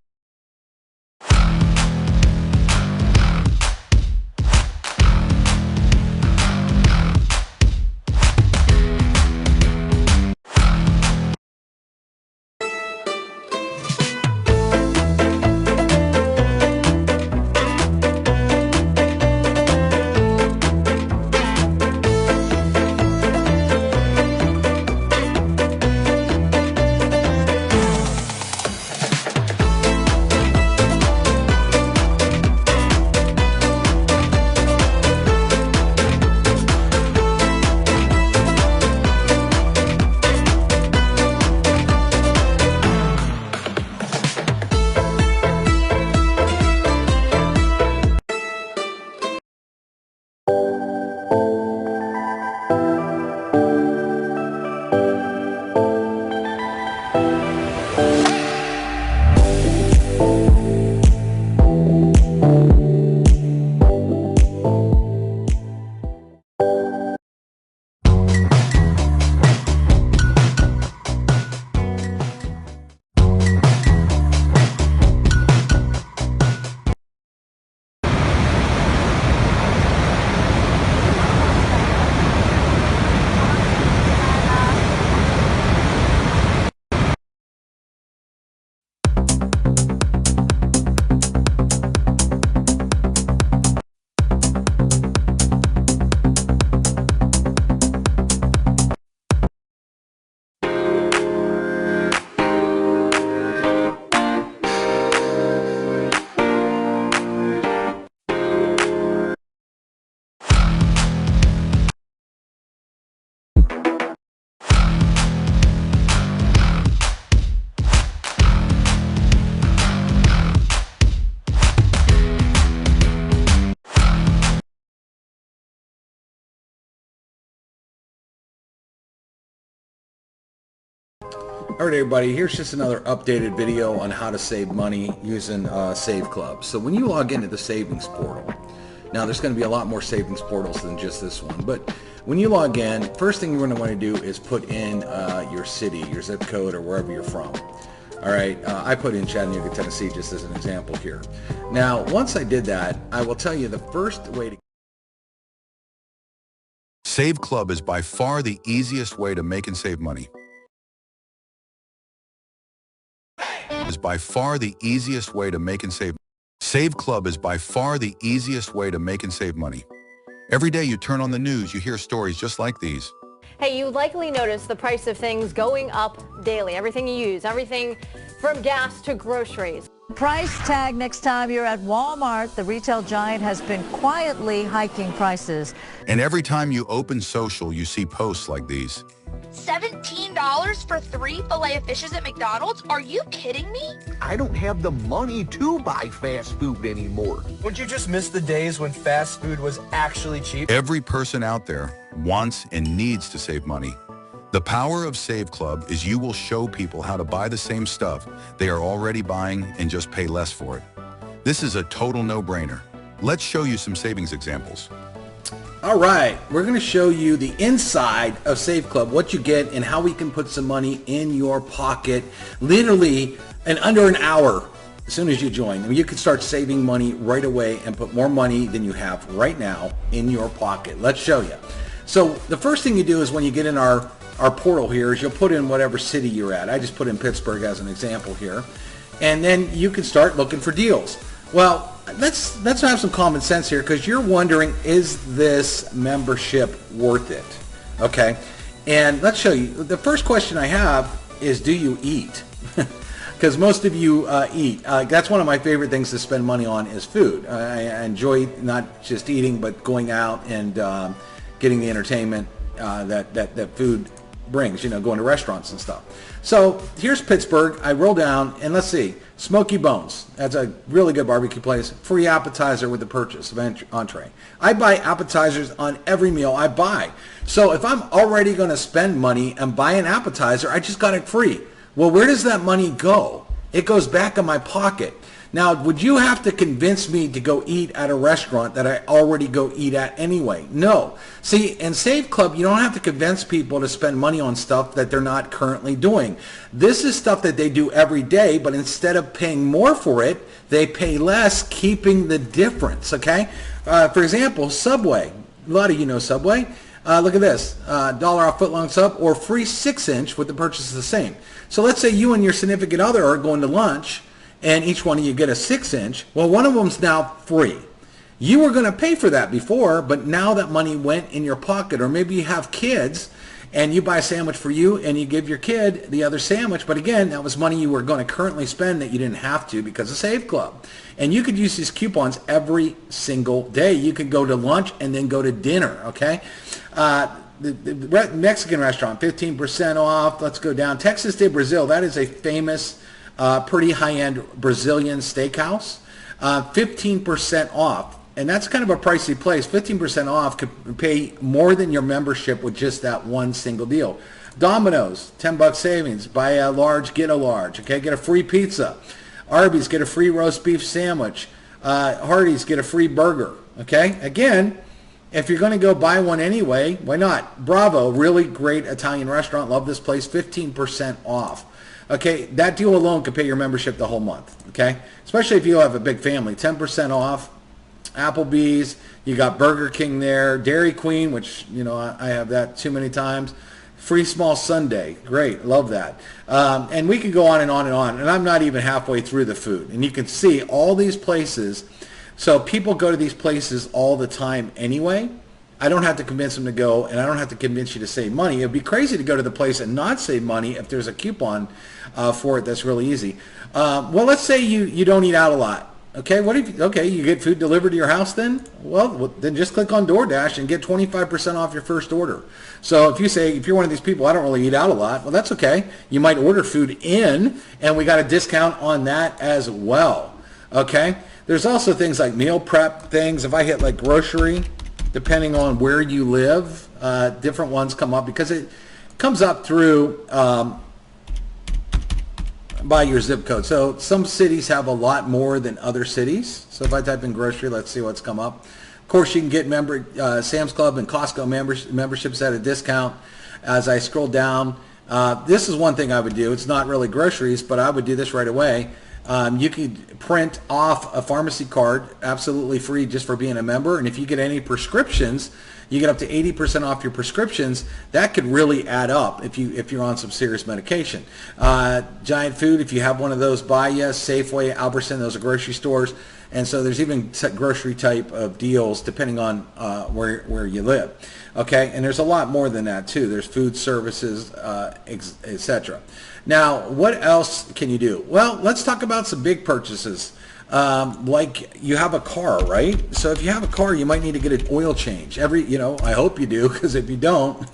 All right, everybody, here's just another updated video on how to save money using Save Club. So when you log into the savings portal, now there's going to be a lot more savings portals than just this one, but when you log in, first thing you're going to want to do is put in your city, your zip code, or wherever you're from. All right, I put in Chattanooga, Tennessee, just as an example here. Now, once I did that, I will tell you the first way to... Save Club is by far the easiest way to make and save money. Is by far the easiest way to make and save. Save Club is by far the easiest way to make and save money. Every day you turn on the news, you hear stories just like these. Hey, you likely notice the price of things going up daily. Everything you use, everything from gas to groceries. Price tag next time you're at Walmart. The retail giant has been quietly hiking prices. And every time you open social, you see posts like these. $17 for 3 Filet-O-Fishes at McDonald's? Are you kidding me? I don't have the money to buy fast food anymore. Would you just miss the days when fast food was actually cheap? Every person out there wants and needs to save money. The power of Save Club is you will show people how to buy the same stuff they are already buying and just pay less for it. This is a total no-brainer. Let's show you some savings examples. All right, we're going to show you the inside of Save Club, what you get and how we can put some money in your pocket literally in under an hour as soon as you join. I mean, you can start saving money right away and put more money than you have right now in your pocket. Let's show you. So the first thing you do is when you get in our portal here is you'll put in whatever city you're at. I just put in Pittsburgh as an example here. And then you can start looking for deals. Well, let's have some common sense here because you're wondering, is this membership worth it? Okay. And let's show you. The first question I have is, do you eat? Because most of you eat. That's one of my favorite things to spend money on is food. I enjoy not just eating, but going out and getting the entertainment that food brings, you know, going to restaurants and stuff. So here's Pittsburgh. I roll down and let's see, Smoky Bones. That's a really good barbecue place. Free appetizer with the purchase of entree. I buy appetizers on every meal I buy. So if I'm already going to spend money and buy an appetizer, I just got it free. Well, where does that money go? It goes back in my pocket. Now, would you have to convince me to go eat at a restaurant that I already go eat at anyway? No. See, in Save Club, you don't have to convince people to spend money on stuff that they're not currently doing. This is stuff that they do every day, but instead of paying more for it, they pay less, keeping the difference, okay? For example, Subway. A lot of you know Subway. Look at this, $1 off footlong sub or free 6-inch with the purchase of the same. So let's say you and your significant other are going to lunch, and each one of you get a 6-inch. Well, one of them's now free. You were going to pay for that before, but now that money went in your pocket. Or maybe you have kids and you buy a sandwich for you and you give your kid the other sandwich. But again, that was money you were going to currently spend that you didn't have to because of Save Club. And you could use these coupons every single day. You could go to lunch and then go to dinner, okay? The Mexican restaurant, 15% off. Let's go down. Texas de Brazil, that is a famous pretty high-end Brazilian steakhouse, 15% off. And that's kind of a pricey place. 15% off could pay more than your membership with just that one single deal. Domino's, $10 savings. Buy a large, get a large. Okay, get a free pizza. Arby's, get a free roast beef sandwich. Hardee's, get a free burger. Okay, again, if you're going to go buy one anyway, why not? Bravo, really great Italian restaurant. Love this place, 15% off. Okay, that deal alone could pay your membership the whole month, okay? Especially if you have a big family, 10% off. Applebee's, you got Burger King there, Dairy Queen, which, you know, I have that too many times. Free small sundae, great, love that. And we could go on and on and on, and I'm not even halfway through the food. And you can see all these places. So people go to these places all the time anyway. I don't have to convince them to go, and I don't have to convince you to save money. It would be crazy to go to the place and not save money if there's a coupon for it that's really easy. Well, let's say you don't eat out a lot. Okay, what if you get food delivered to your house then? Well, then just click on DoorDash and get 25% off your first order. So if you're one of these people, I don't really eat out a lot, well, that's okay. You might order food in, and we got a discount on that as well. Okay, there's also things like meal prep things. If I hit like grocery, depending on where you live, different ones come up because it comes up through by your zip code. So some cities have a lot more than other cities. So if I type in grocery, let's see what's come up. Of course, you can get Sam's Club and Costco memberships at a discount. As I scroll down, this is one thing I would do. It's not really groceries, but I would do this right away. You could print off a pharmacy card absolutely free just for being a member. And if you get any prescriptions, you get up to 80% off your prescriptions. That could really add up if you're on some serious medication. Giant Food, if you have one of those by you, Safeway, Albertson, those are grocery stores. And so there's even grocery type of deals depending on where you live. Okay, and there's a lot more than that too. There's food services, etc. Now, what else can you do? Well, let's talk about some big purchases. Like you have a car, right? So if you have a car, you might need to get an oil change. I hope you do, because if you don't,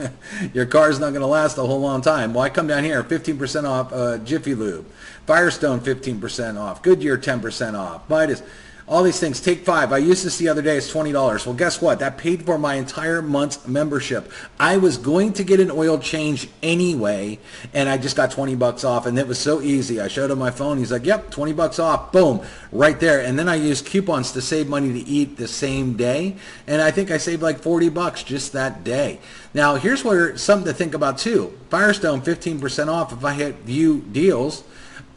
your car is not going to last a whole long time. Well, I come down here, 15% off Jiffy Lube, Firestone 15% off, Goodyear 10% off, Midas. All these things. Take 5. I used this the other day. It's $20. Well, guess what? That paid for my entire month's membership. I was going to get an oil change anyway, and I just got $20 off, and it was so easy. I showed him my phone. He's like, yep, $20 off. Boom, right there. And then I used coupons to save money to eat the same day, and I think I saved like $40 just that day. Now, here's something to think about too. Firestone, 15% off if I hit view deals.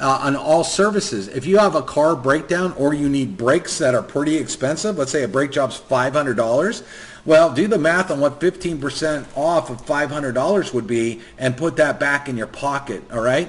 On all services. If you have a car breakdown or you need brakes that are pretty expensive, let's say a brake job's $500, well, do the math on what 15% off of $500 would be and put that back in your pocket, all right?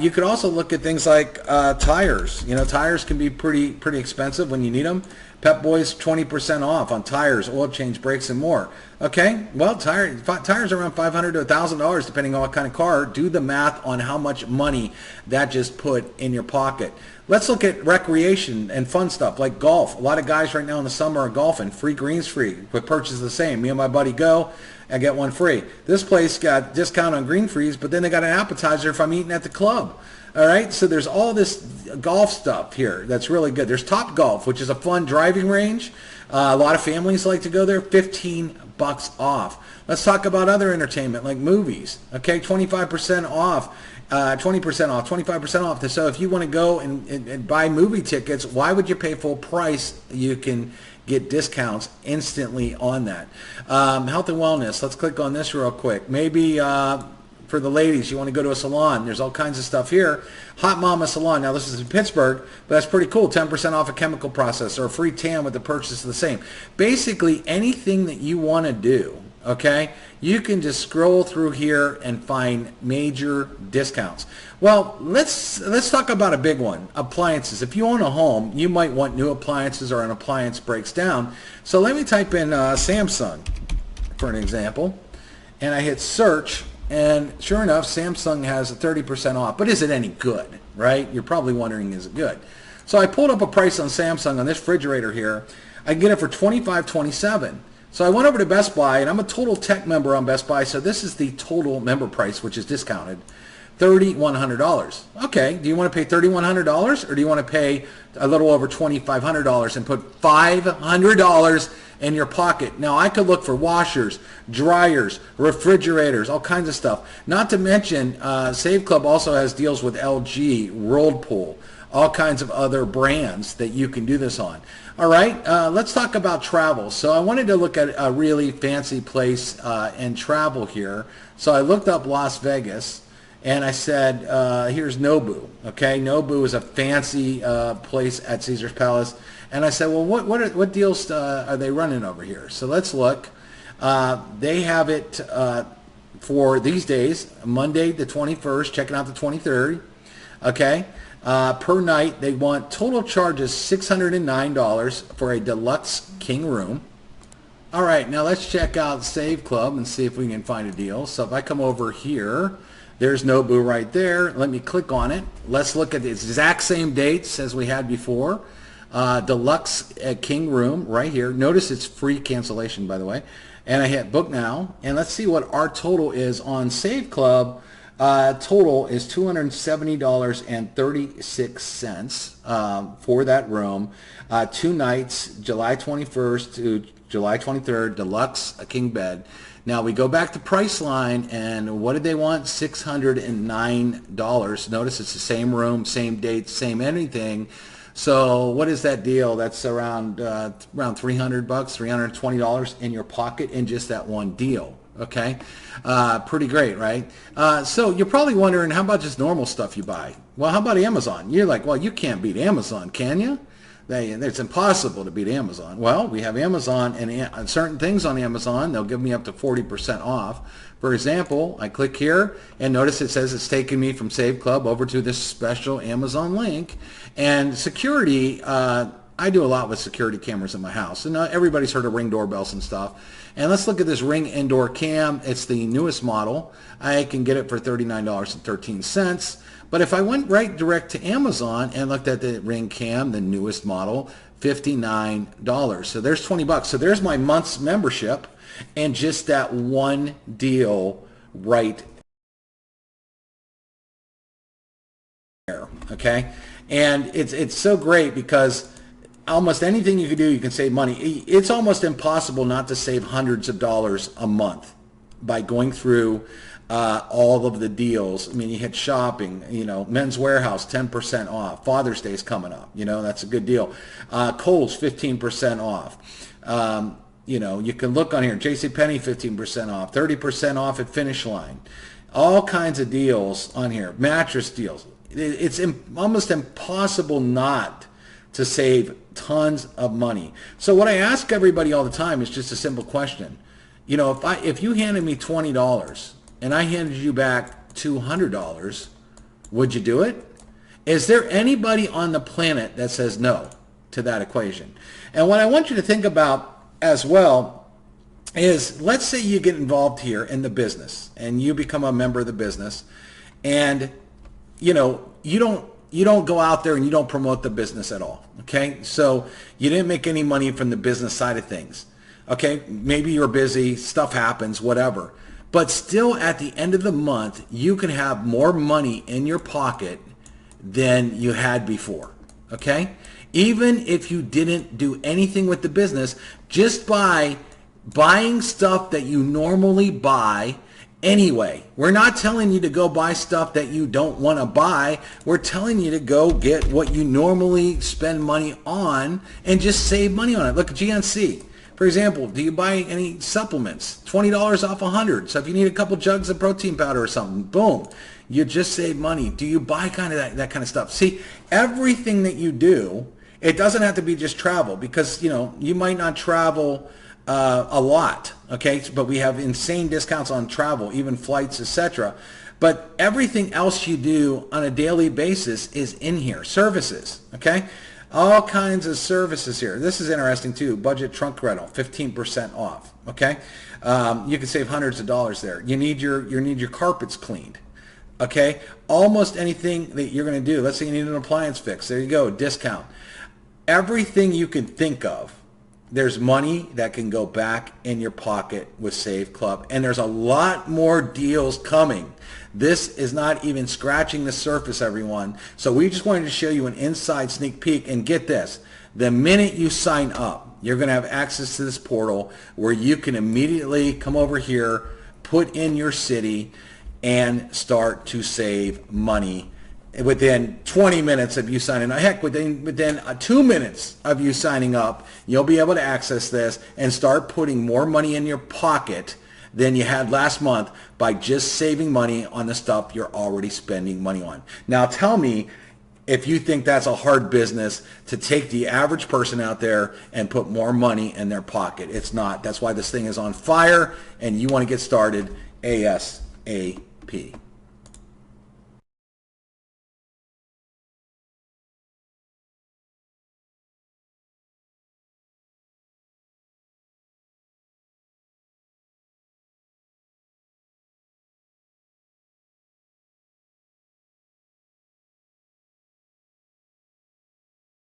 You could also look at things like tires. Tires can be pretty expensive when you need them. Pep Boys, 20% off on tires, oil change, brakes, and more. Okay, well, tires are around $500 to $1,000 depending on what kind of car. Do the math on how much money that just put in your pocket. Let's look at recreation and fun stuff like golf. A lot of guys right now in the summer are golfing. Free greens free, but purchase the same. Me and my buddy go and get one free. This place got discount on green frees, but then they got an appetizer if I'm eating at the club. All right, so there's all this golf stuff here that's really good. There's Top Golf, which is a fun driving range. A lot of families like to go there. $15 off. Let's talk about other entertainment like movies. Okay, 25% off, 20% off, 25% off. So if you want to go and buy movie tickets, why would you pay full price? You can get discounts instantly on that. Health and wellness. Let's click on this real quick. Maybe for the ladies, you want to go to a salon. There's all kinds of stuff here. Hot Mama Salon. Now, this is in Pittsburgh, but that's pretty cool. 10% off a chemical process or a free tan with the purchase of the same. Basically, anything that you want to do, okay, you can just scroll through here and find major discounts. Well, let's talk about a big one, appliances. If you own a home, you might want new appliances or an appliance breaks down. So let me type in Samsung for an example, and I hit search. And sure enough, Samsung has a 30% off. But is it any good, right? You're probably wondering, is it good? So I pulled up a price on Samsung on this refrigerator here. I can get it for $25.27. So I went over to Best Buy, and I'm a Total Tech member on Best Buy, so this is the total member price, which is discounted. $3,100. Okay, do you want to pay $3,100 or do you want to pay a little over $2,500 and put $500 in your pocket? Now, I could look for washers, dryers, refrigerators, all kinds of stuff. Not to mention, Save Club also has deals with LG, Whirlpool, all kinds of other brands that you can do this on. All right, let's talk about travel. So I wanted to look at a really fancy place and travel here. So I looked up Las Vegas. And I said, here's Nobu. Okay, Nobu is a fancy place at Caesar's Palace. And I said, well, what deals are they running over here? So let's look. They have it for these days, Monday the 21st, checking out the 23rd. Okay, per night they want total charges $609 for a deluxe king room. All right, now let's check out Save Club and see if we can find a deal. So if I come over here. There's Nobu right there. Let me click on it. Let's look at the exact same dates as we had before. Deluxe King Room right here. Notice it's free cancellation, by the way. And I hit book now. And let's see what our total is on Save Club. Total is $270.36 for that room. 2 nights, July 21st to July 23rd, deluxe king bed. Now we go back to Priceline, and what did they want? $609. Notice it's the same room, same date, same anything. So what is that deal? That's around $300, $320 in your pocket in just that one deal. Okay, pretty great, right? So you're probably wondering, how about just normal stuff you buy? Well, how about Amazon? You're like, well, you can't beat Amazon, can you? It's impossible to beat Amazon. Well, we have Amazon, and certain things on Amazon, they'll give me up to 40% off. For example, I click here, and notice it says it's taking me from Save Club over to this special Amazon link. And security, I do a lot with security cameras in my house, and everybody's heard of Ring doorbells and stuff. And let's look at this Ring indoor cam. It's the newest model. I can get it for $39.13. But if I went right direct to Amazon and looked at the Ring cam, the newest model, $59. So there's $20. So there's my month's membership, and just that one deal right there. Okay, and it's so great because almost anything you can do, you can save money. It's almost impossible not to save hundreds of dollars a month by going through all of the deals. I mean, you hit shopping, Men's Warehouse, 10% off. Father's Day is coming up. That's a good deal. Kohl's, 15% off. You can look on here. JCPenney, 15% off. 30% off at Finish Line. All kinds of deals on here. Mattress deals. It's almost impossible not to save tons of money. So what I ask everybody all the time is just a simple question. If you handed me $20 and I handed you back $200, would you do it? Is there anybody on the planet that says no to that equation? And what I want you to think about as well is, let's say you get involved here in the business and you become a member of the business, and you don't go out there and you don't promote the business at all. Okay, so you didn't make any money from the business side of things. Okay, maybe you're busy, stuff happens, whatever. But still, at the end of the month, you can have more money in your pocket than you had before. Okay, even if you didn't do anything with the business, just by buying stuff that you normally buy anyway. We're not telling you to go buy stuff that you don't want to buy. We're telling you to go get what you normally spend money on and just save money on it. Look at GNC. For example, do you buy any supplements? $20 off 100. So if you need a couple jugs of protein powder or something, boom, you just save money. Do you buy kind of that kind of stuff? See, everything that you do, it doesn't have to be just travel, because you might not travel a lot, okay? But we have insane discounts on travel, even flights, etc. But everything else you do on a daily basis is in here. Services, okay? All kinds of services here. This is interesting too. Budget trunk rental, 15% off. Okay, you can save hundreds of dollars there. You need your carpets cleaned. Okay, almost anything that you're going to do. Let's say you need an appliance fix. There you go, discount. Everything you can think of. There's money that can go back in your pocket with Save Club, and there's a lot more deals coming. This is not even scratching the surface, everyone. So we just wanted to show you an inside sneak peek, and get this. The minute you sign up, you're going to have access to this portal where you can immediately come over here, put in your city, and start to save money within 20 minutes of you signing up. Heck, within 2 minutes of you signing up, you'll be able to access this and start putting more money in your pocket than you had last month by just saving money on the stuff you're already spending money on. Now tell me if you think that's a hard business to take the average person out there and put more money in their pocket. It's not. That's why this thing is on fire, and you want to get started ASAP.